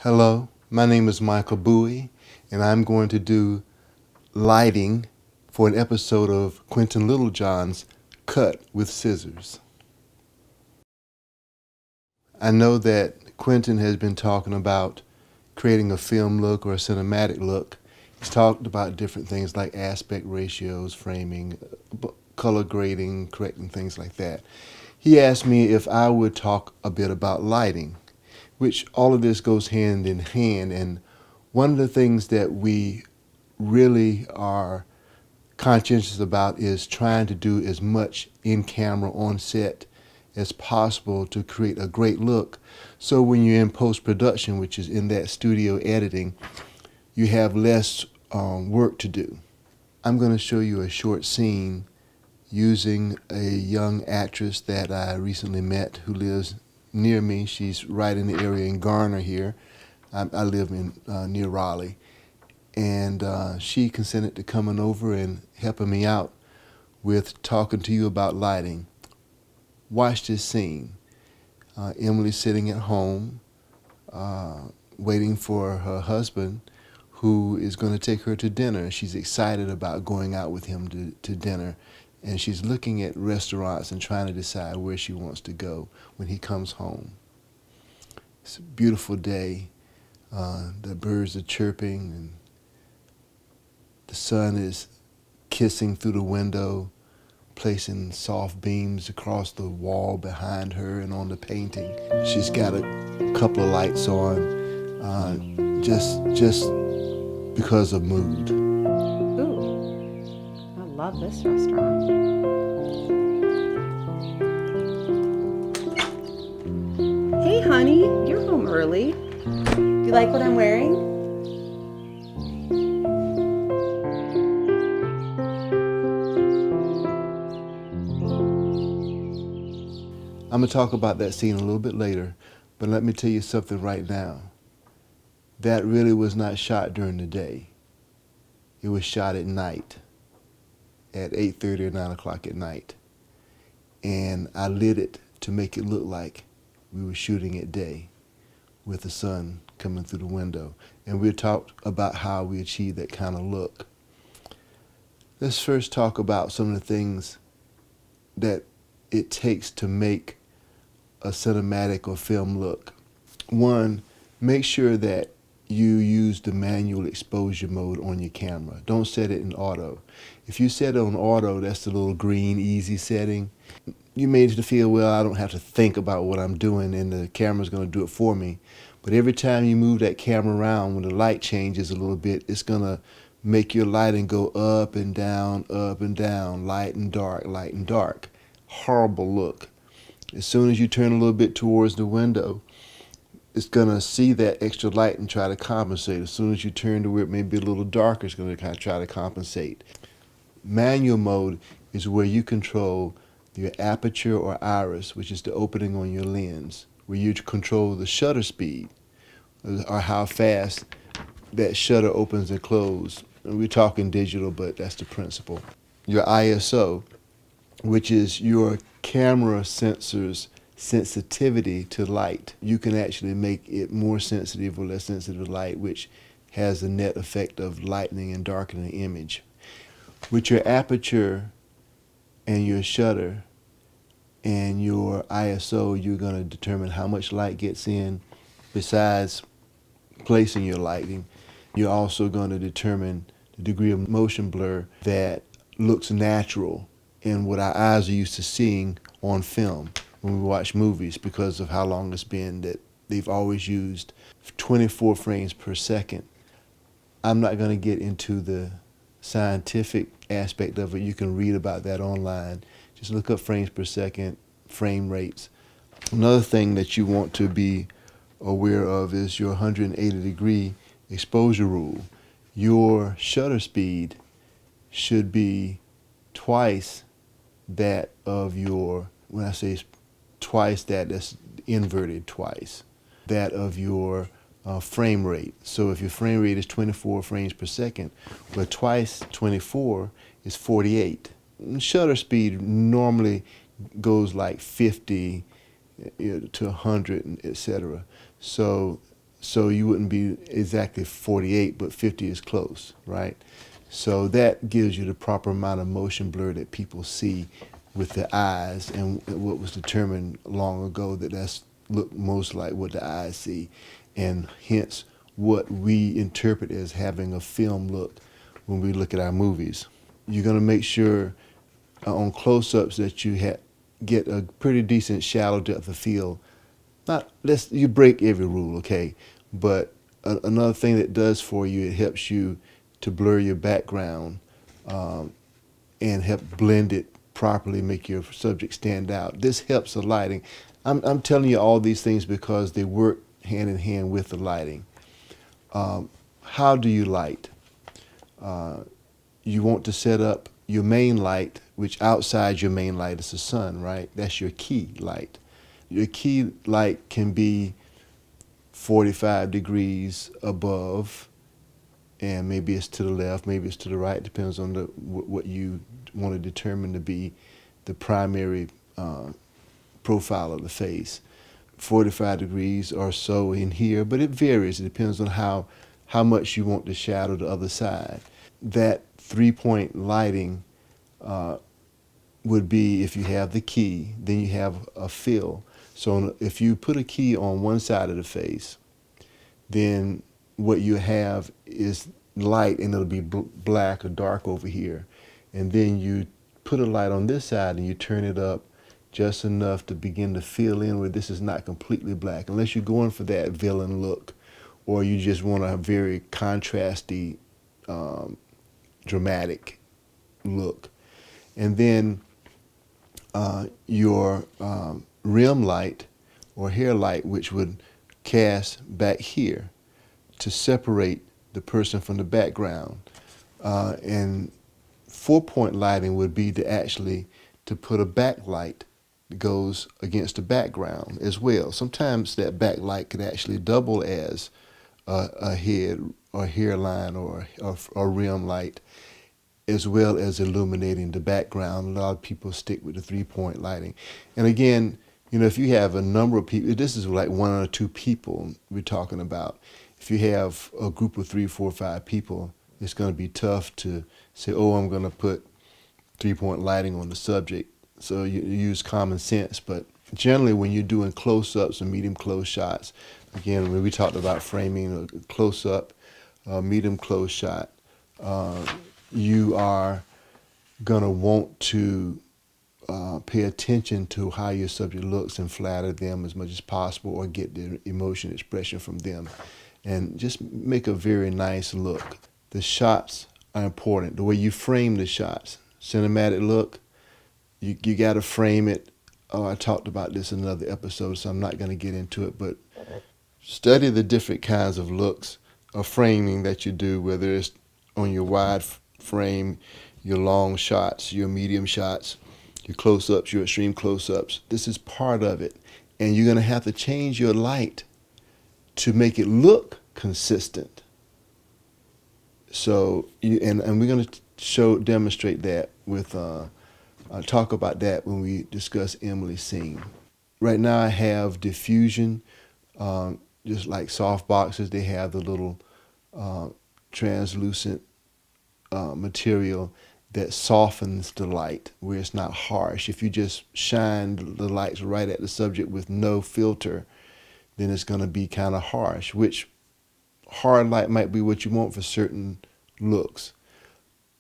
Hello, my name is Michael Bowie, and I'm going to do lighting for an episode of Quentin Littlejohn's Cut with Scissors. I know that Quentin has been talking about creating a film look or a cinematic look. He's talked about different things like aspect ratios, framing, color grading, correcting things like that. He asked me if I would talk a bit about lighting, which all of this goes hand in hand. And one of the things that we really are conscientious about is trying to do as much in camera on set as possible to create a great look. So when you're in post-production, which is in that studio editing, you have less work to do. I'm going to show you a short scene using a young actress that I recently met who lives near me. She's right in the area in Garner here. I live in near Raleigh. And she consented to coming over and helping me out with talking to you about lighting. Watch this scene. Emily's sitting at home waiting for her husband who is going to take her to dinner. She's excited about going out with him to dinner. And she's looking at restaurants and trying to decide where she wants to go when he comes home. It's a beautiful day. The birds are chirping and the sun is kissing through the window, placing soft beams across the wall behind her and on the painting. She's got a couple of lights on, just because of mood. Ooh, I love this restaurant. Hey, honey, you're home early. Do you like what I'm wearing? I'm going to talk about that scene a little bit later, but let me tell you something right now. That really was not shot during the day. It was shot at night, at 8:30 or 9 o'clock at night. And I lit it to make it look like we were shooting at day with the sun coming through the window. And we talked about how we achieved that kind of look. Let's first talk about some of the things that it takes to make a cinematic or film look. One, make sure that you use the manual exposure mode on your camera. Don't set it in auto. If you set it on auto, that's the little green easy setting. You may feel, well, I don't have to think about what I'm doing and the camera's going to do it for me. But every time you move that camera around, when the light changes a little bit, it's going to make your lighting go up and down, light and dark, light and dark. Horrible look. As soon as you turn a little bit towards the window, it's going to see that extra light and try to compensate. As soon as you turn to where it may be a little darker, it's going to kind of try to compensate. Manual mode is where you control your aperture or iris, which is the opening on your lens, where you control the shutter speed or how fast that shutter opens and closes. And we're talking digital, but that's the principle. Your ISO, which is your camera sensor's sensitivity to light. You can actually make it more sensitive or less sensitive to light, which has the net effect of lightening and darkening the image. With your aperture and your shutter and your ISO, you're going to determine how much light gets in. Besides placing your lighting, you're also going to determine the degree of motion blur that looks natural in what our eyes are used to seeing on film when we watch movies, because of how long it's been that they've always used 24 frames per second. I'm not going to get into the scientific aspect of it. You can read about that online. Just look up frames per second, frame rates. Another thing that you want to be aware of is your 180-degree exposure rule. Your shutter speed should be twice that of your, when I say twice that, that's inverted twice, that of your frame rate. So if your frame rate is 24 frames per second, well, twice 24 is 48. Shutter speed normally goes like 50 to 100, etc. So So you wouldn't be exactly 48, but 50 is close, right? So that gives you the proper amount of motion blur that people see with the eyes, and what was determined long ago that that's look most like what the eyes see, and hence what we interpret as having a film look when we look at our movies. You're going to make sure on close-ups that you get a pretty decent shallow depth of field. Not you break every rule, okay? But another thing that does for you, it helps you to blur your background and help blend it properly, make your subject stand out. This helps the lighting. I'm telling you all these things because they work hand in hand with the lighting. How do you light? You want to set up your main light, which outside your main light is the sun, right? That's your key light. Your key light can be 45 degrees above, and maybe it's to the left, maybe it's to the right, depends on what you want to determine to be the primary profile of the face. 45 degrees or so in here, but it varies. It depends on how much you want to shadow the other side. That 3-point lighting would be, if you have the key, then you have a fill. So if you put a key on one side of the face, then what you have is light, and it'll be black or dark over here. And then you put a light on this side and you turn it up just enough to begin to fill in where this is not completely black, unless you're going for that villain look, or you just want a very contrasty, dramatic look. And then your rim light or hair light, which would cast back here to separate the person from the background. And 4-point lighting would be to put a backlight that goes against the background as well. Sometimes that backlight could actually double as a head or hairline or rim light, as well as illuminating the background. A lot of people stick with the 3-point lighting. And again, if you have a number of people, this is like 1 or 2 people we're talking about. If you have a group of 3, 4, 5 people, it's going to be tough to say, oh, I'm going to put 3-point lighting on the subject. So you use common sense. But generally, when you're doing close-ups and medium close shots, again, when we talked about framing a close-up, medium close shot, you are going to want to pay attention to how your subject looks and flatter them as much as possible, or get the emotion expression from them, and just make a very nice look. The shots are important. The way you frame the shots, cinematic look, you got to frame it. I talked about this in another episode, so I'm not going to get into it, but study the different kinds of looks of framing that you do, whether it's on your wide frame, your long shots, your medium shots, your close-ups, your extreme close-ups. This is part of it. And you're going to have to change your light to make it look consistent. So, and we're going to demonstrate that with, talk about that when we discuss Emily's scene. Right now I have diffusion, just like soft boxes. They have the little translucent material that softens the light, where it's not harsh. If you just shine the lights right at the subject with no filter, then it's going to be kind of harsh, which hard light might be what you want for certain looks.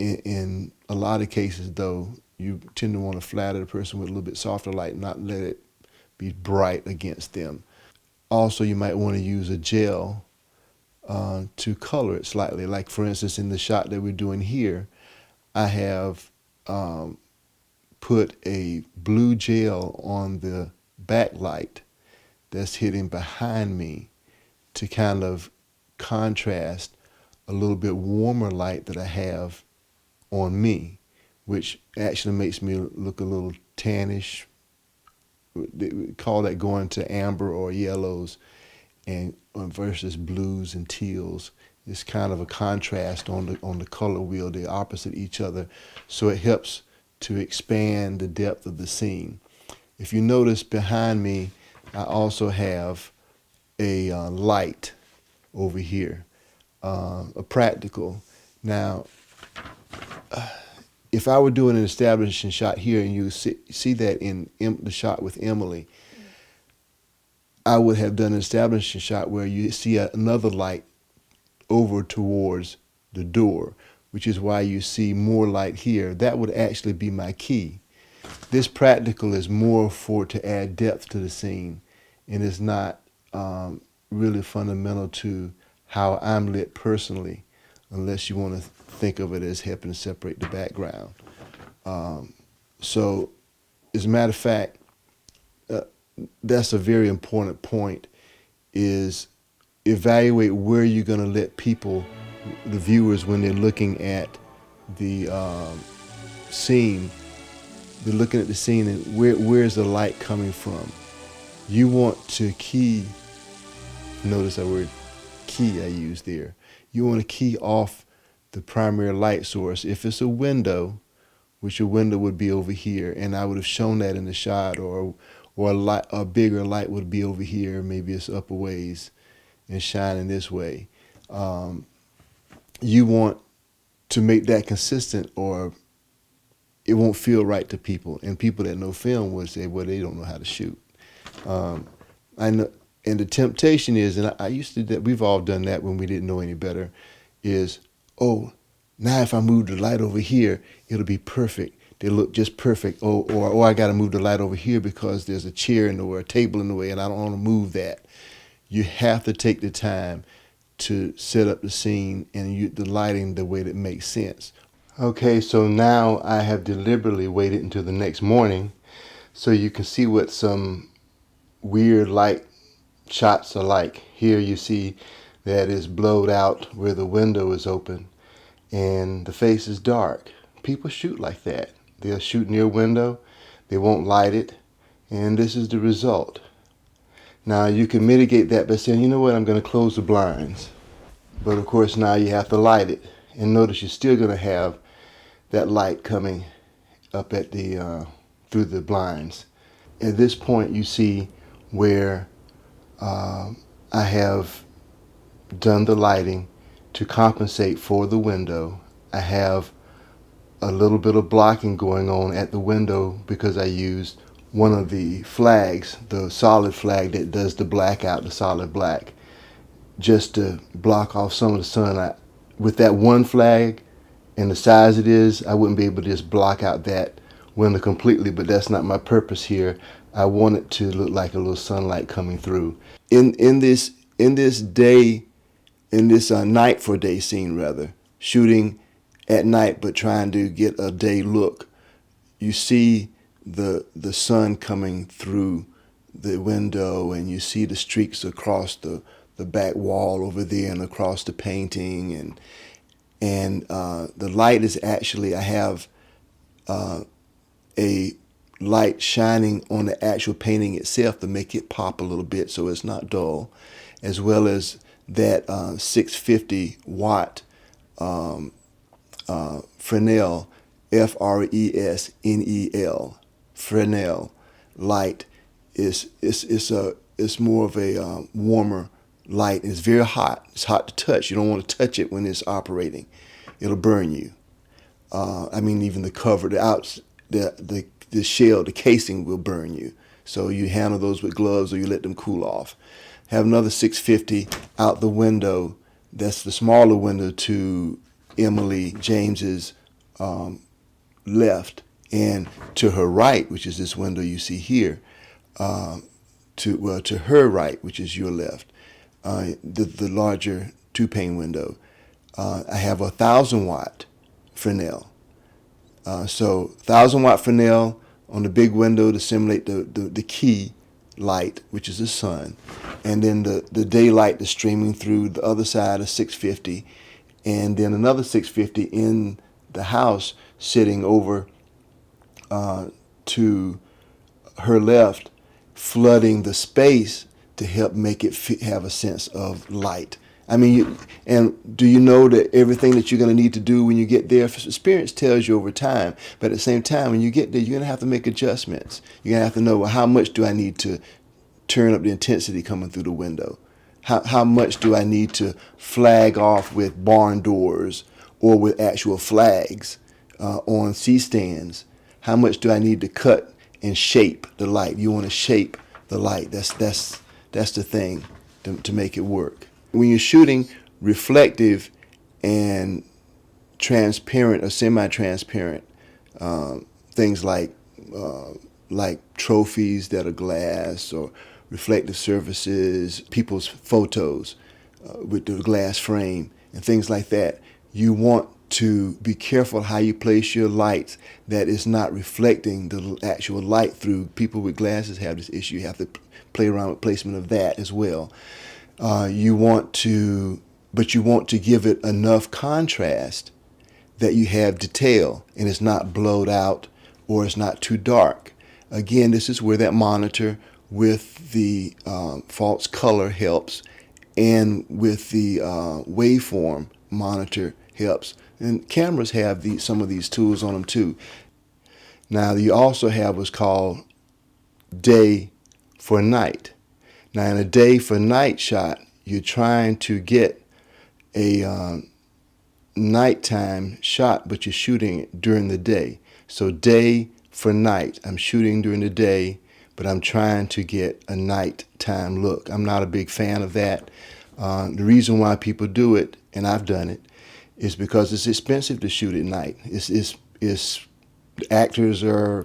In a lot of cases, though, you tend to want to flatter the person with a little bit softer light, not let it be bright against them. Also, you might want to use a gel to color it slightly. Like, for instance, in the shot that we're doing here, I have put a blue gel on the backlight that's hitting behind me to kind of contrast a little bit warmer light that I have on me, which actually makes me look a little tannish. We call that going to amber or yellows, and versus blues and teals. It's kind of a contrast on the color wheel. They're opposite each other, so it helps to expand the depth of the scene. If you notice behind me, I also have a light over here, a practical. Now, if I were doing an establishing shot here and you see that in the shot with Emily, I would have done an establishing shot where you see another light over towards the door, which is why you see more light here. That would actually be my key. This practical is more for to add depth to the scene, and it's not really fundamental to how I'm lit personally, unless you want to think of it as helping to separate the background. So, as a matter of fact, that's a very important point, is evaluate where you're going to let people, the viewers, when they're looking at the scene, they're looking at the scene and where's the light coming from. You want to key, notice that word key I used there. You want to key off the primary light source. If it's a window, which a window would be over here, and I would have shown that in the shot, or a bigger light would be over here, maybe it's up a ways and shining this way. You want to make that consistent, or it won't feel right to people. And people that know film would say, well, they don't know how to shoot. I know, and the temptation is, and I used to do that, we've all done that when we didn't know any better, is, oh, now if I move the light over here, it'll be perfect. They look just perfect. Or I got to move the light over here because there's a chair in the way, or a table in the way, and I don't want to move that. You have to take the time to set up the scene and the lighting the way that makes sense. Okay, so now I have deliberately waited until the next morning so you can see what some weird light shots are like. Here you see that it's blowed out where the window is open and the face is dark. People shoot like that. They'll shoot near a window, they won't light it, and this is the result. Now you can mitigate that by saying, you know what, I'm going to close the blinds. But of course now you have to light it. And notice you're still going to have that light coming up at the through the blinds. At this point you see where I have done the lighting to compensate for the window. I have a little bit of blocking going on at the window because I used one of the flags, the solid flag that does the blackout, the solid black, just to block off some of the sun. With that one flag and the size it is, I wouldn't be able to just block out that window completely, but that's not my purpose here. I want it to look like a little sunlight coming through. In this night for day scene rather, shooting at night but trying to get a day look, you see the sun coming through the window, and you see the streaks across the back wall over there and across the painting, and the light is actually, I have a light shining on the actual painting itself to make it pop a little bit so it's not dull, as well as that 650 watt Fresnel, Fresnel, Fresnel light it's more of a warmer light. It's very hot. It's hot to touch. You don't want to touch it when it's operating. It'll burn you. Even the cover, the shell, the casing will burn you. So you handle those with gloves or you let them cool off. Have another 650 out the window. That's the smaller window to Emily James's left, and to her right, which is this window you see here, to her right, which is your left, the larger 2-pane window. I have 1,000 watt Fresnel. So 1,000 watt Fresnel on the big window to simulate the key light, which is the sun, and then the daylight that's streaming through the other side of 650, and then another 650 in the house sitting over to her left, flooding the space to help make it have a sense of light. And do you know that everything that you're going to need to do when you get there, experience tells you over time, but at the same time, when you get there, you're going to have to make adjustments. You're going to have to know, well, how much do I need to turn up the intensity coming through the window? How much do I need to flag off with barn doors or with actual flags on C-stands? How much do I need to cut and shape the light? You want to shape the light. That's the thing to make it work. When you're shooting reflective and transparent or semi-transparent things like trophies that are glass or reflective surfaces, people's photos with the glass frame and things like that, you want to be careful how you place your lights that is not reflecting the actual light through. People with glasses have this issue. You have to play around with placement of that as well. You want to give it enough contrast that you have detail and it's not blowed out or it's not too dark. Again, this is where that monitor with the false color helps, and with the waveform monitor helps. And cameras have some of these tools on them too. Now you also have what's called day for night. Now in a day for night shot, you're trying to get a nighttime shot, but you're shooting it during the day. So day for night, I'm shooting during the day, but I'm trying to get a nighttime look. I'm not a big fan of that. The reason why people do it, and I've done it, is because it's expensive to shoot at night. It's actors are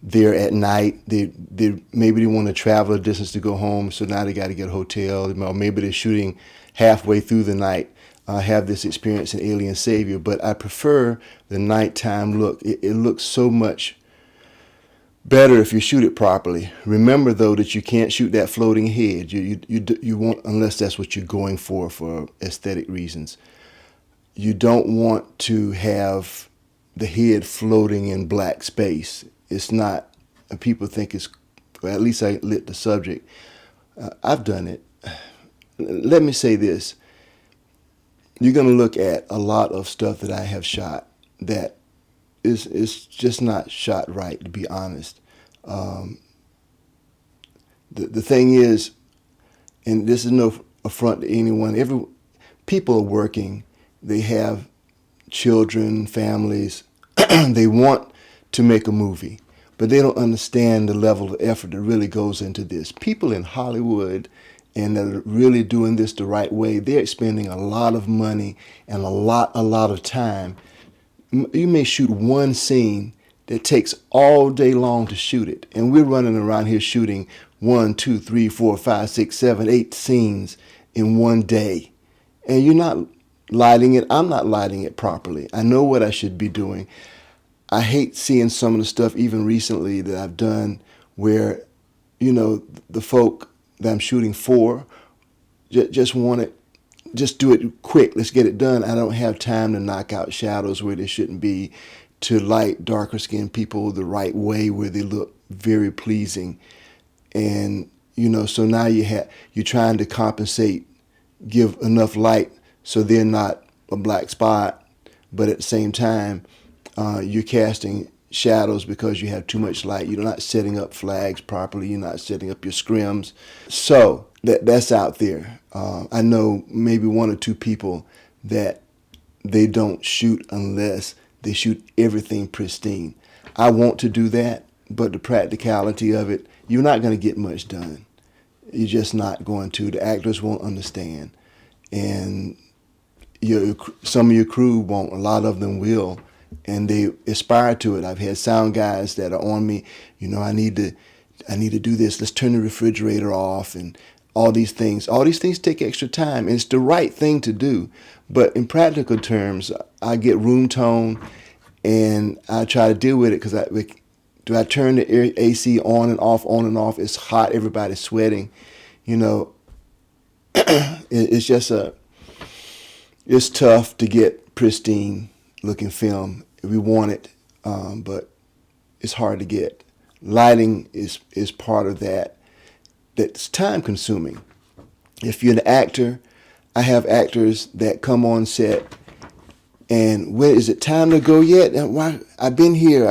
there at night. Maybe they want to travel a distance to go home, so now they got to get a hotel. Or maybe they're shooting halfway through the night. Have this experience in Alien Savior, but I prefer the nighttime look. It looks so much better if you shoot it properly. Remember though that you can't shoot that floating head. You won't, unless that's what you're going for aesthetic reasons. You don't want to have the head floating in black space. It's not. People think it's. Well, at least I lit the subject. I've done it. Let me say this. You're going to look at a lot of stuff that I have shot that is just not shot right, to be honest. The thing is, and this is no affront to anyone, people are working, they have children, families, they want to make a movie, but they don't understand the level of effort that really goes into this. People in Hollywood and that are really doing this the right way, they're spending a lot of money and a lot of time. You may shoot one scene that takes all day long to shoot it, and we're running around here shooting 1, 2, 3, 4, 5, 6, 7, 8 scenes in one day, and you're not lighting it. I'm not lighting it properly. I know what I should be doing. I hate seeing some of the stuff even recently that I've done where, the folk that I'm shooting for just want it, just do it quick, let's get it done. I don't have time to knock out shadows where they shouldn't be, to light darker skinned people the right way where they look very pleasing. And so now you're trying to compensate, give enough light so they're not a black spot, but at the same time you're casting shadows because you have too much light. You're not setting up flags properly. You're not setting up your scrims. So that's out there. I know maybe 1 or 2 people that they don't shoot unless they shoot everything pristine. I want to do that, but the practicality of it, you're not going to get much done. You're just not going to. The actors won't understand. And some of your crew won't. A lot of them will. And they aspire to it. I've had sound guys that are on me, I need to do this. Let's turn the refrigerator off and all these things. All these things take extra time, and it's the right thing to do. But in practical terms, I get room tone, and I try to deal with it because do I turn the AC on and off? It's hot. Everybody's sweating. It's just it's tough to get pristine looking film. We want it, but it's hard to get. Lighting is part of that. That's time consuming. If you're an actor, I have actors that come on set and when is it time to go yet? And why? I've been here.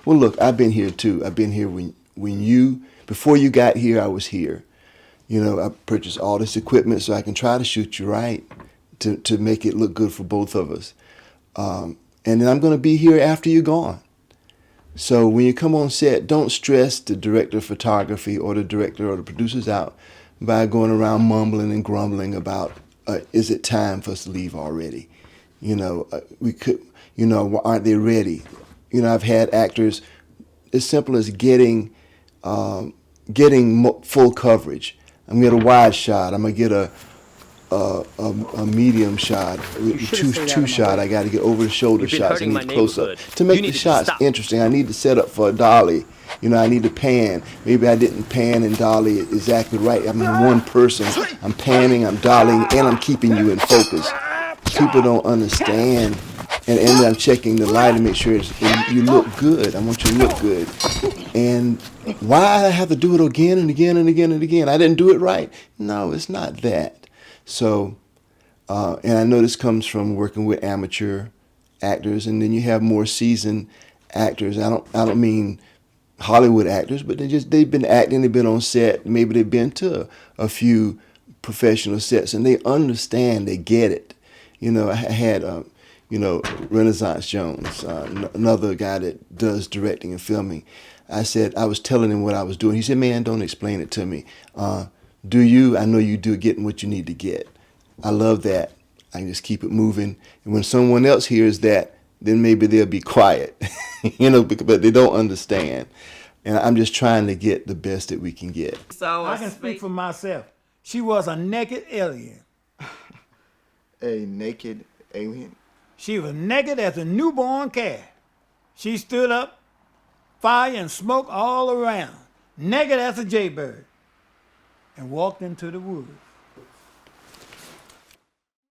Well, look, I've been here too. I've been here when before you got here, I was here. You know, I purchased all this equipment so I can try to shoot you right, to make it look good for both of us. And then I'm going to be here after you're gone. So when you come on set, don't stress the director of photography or the director or the producers out by going around mumbling and grumbling about, is it time for us to leave already? You know, we could, you know, aren't they ready? You know, I've had actors as simple as getting full coverage. I'm gonna get a wide shot. I'm gonna get a medium shot, two shot. I got to get over the shoulder shots. I need close up to make the shots interesting. I need to set up for a dolly. You know, I need to pan. Maybe I didn't pan and dolly exactly right. I'm in one person. I'm panning, I'm dollying, and I'm keeping you in focus. People don't understand. And then I'm checking the light to make sure you look good. I want you to look good. And why I have to do it again and again and again and again? I didn't do it right. No, it's not that. So, and I know this comes from working with amateur actors, and then you have more seasoned actors. I don't mean Hollywood actors, but they've been acting, they've been on set, maybe they've been to a few professional sets, and they understand, they get it. You know, I had Renaissance Jones, another guy that does directing and filming. I was telling him what I was doing. He said, "Man, don't explain it to me. Do you? I know you do, getting what you need to get." I love that. I can just keep it moving. And when someone else hears that, then maybe they'll be quiet, you know, but they don't understand. And I'm just trying to get the best that we can get. So I can speak for myself. She was a naked alien. A naked alien? She was naked as a newborn calf. She stood up, fire and smoke all around, naked as a jaybird, and walked into the woods.